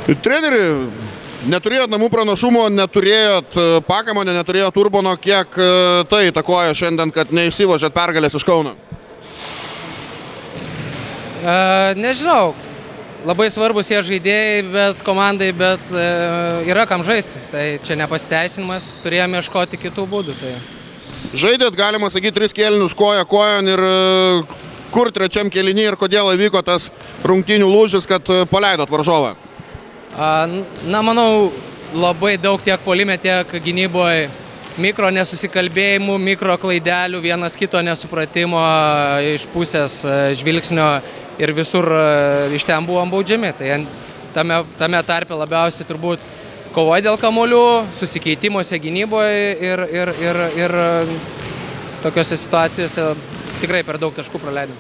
Treneri, neturėjot namų pranašumo, neturėjot Pakamonę, neturėjot Urbono, kiek tai įtakoja šiandien, kad neišsivožėt pergalės iš Kauno? Nežinau, labai svarbus jie žaidėjai, bet komandai, bet yra kam žaisti. Tai čia nepasiteisinimas, turėjome ieškoti kitų būdų. Tai. Žaidėt, galima sakyti, 3 kėlinius koja kojon ir kur trečiam kėlinį ir kodėl įvyko tas rungtynių lūžis, kad paleidot varžovą? Na, manau, labai daug tiek puolime, tiek gynyboje mikro nesusikalbėjimų, mikro klaidelių, vienas kito nesupratimo iš pusės žvilgsnio ir visur iš ten buvom baudžiami. Tai tame tarpe labiausiai turbūt kovoja dėl kamuolių, susikeitimuose gynyboje ir tokiose situacijose tikrai per daug taškų praleidom.